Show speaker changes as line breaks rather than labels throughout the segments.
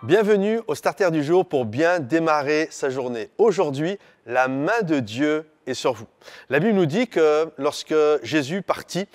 Bienvenue au Starter du jour pour bien démarrer sa journée. Aujourd'hui, la main de Dieu est sur vous. La Bible nous dit que lorsque Jésus partit,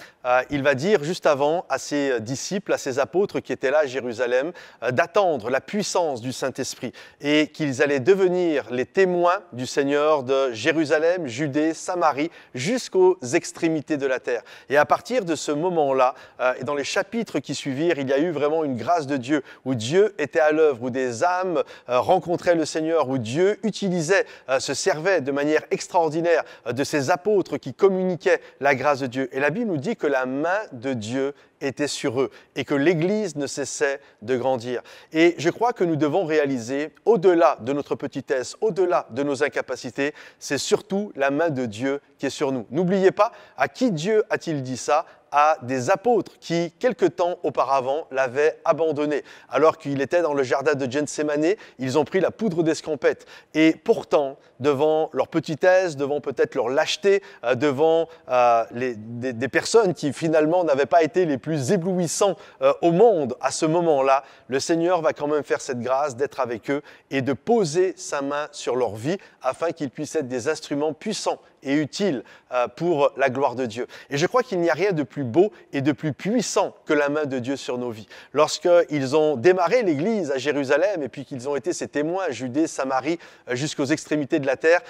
il va dire juste avant à ses disciples, à ses apôtres qui étaient là à Jérusalem, d'attendre la puissance du Saint-Esprit et qu'ils allaient devenir les témoins du Seigneur de Jérusalem, Judée, Samarie, jusqu'aux extrémités de la terre. Et à partir de ce moment-là, et dans les chapitres qui suivirent, il y a eu vraiment une grâce de Dieu, où Dieu était à l'œuvre, où des âmes rencontraient le Seigneur, où Dieu utilisait, se servait de manière extraordinaire de ces apôtres qui communiquaient la grâce de Dieu. Et la Bible nous dit que la main de Dieu était sur eux et que l'Église ne cessait de grandir. Et je crois que nous devons réaliser, au-delà de notre petitesse, au-delà de nos incapacités, c'est surtout la main de Dieu qui est sur nous. N'oubliez pas, à qui Dieu a-t-il dit ça ? À des apôtres qui, quelque temps auparavant, l'avaient abandonné. Alors qu'il était dans le jardin de Gethsémanée, ils ont pris la poudre d'escampette. Et pourtant, devant leur petitesse, devant peut-être leur lâcheté, devant des personnes qui finalement n'avaient pas été les plus éblouissants au monde à ce moment-là, le Seigneur va quand même faire cette grâce d'être avec eux et de poser sa main sur leur vie afin qu'ils puissent être des instruments puissants et utiles pour la gloire de Dieu. Et je crois qu'il n'y a rien de plus beau et de plus puissant que la main de Dieu sur nos vies. Lorsqu'ils ont démarré l'Église à Jérusalem et puis qu'ils ont été ses témoins, Judée, Samarie, jusqu'aux extrémités de la terre,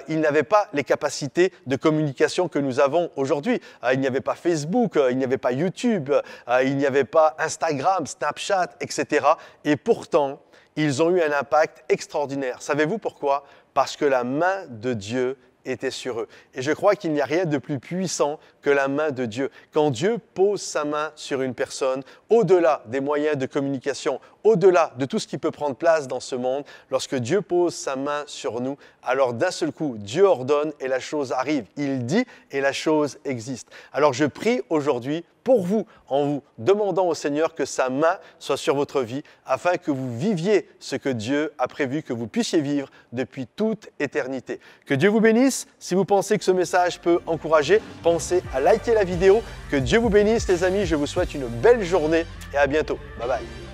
ils n'avaient pas les capacités de communication que nous avons aujourd'hui. Il n'y avait pas Facebook, il n'y avait pas YouTube, il n'y avait pas Instagram, Snapchat, etc. Et pourtant, ils ont eu un impact extraordinaire. Savez-vous pourquoi ? Parce que la main de Dieu était sur eux. Et je crois qu'il n'y a rien de plus puissant que la main de Dieu. Quand Dieu pose sa main sur une personne, au-delà des moyens de communication, au-delà de tout ce qui peut prendre place dans ce monde, lorsque Dieu pose sa main sur nous, alors d'un seul coup, Dieu ordonne et la chose arrive. Il dit et la chose existe. Alors je prie aujourd'hui pour vous, en vous demandant au Seigneur que sa main soit sur votre vie, afin que vous viviez ce que Dieu a prévu que vous puissiez vivre depuis toute éternité. Que Dieu vous bénisse. Si vous pensez que ce message peut encourager, pensez à liker la vidéo. Que Dieu vous bénisse les amis. Je vous souhaite une belle journée et à bientôt. Bye bye.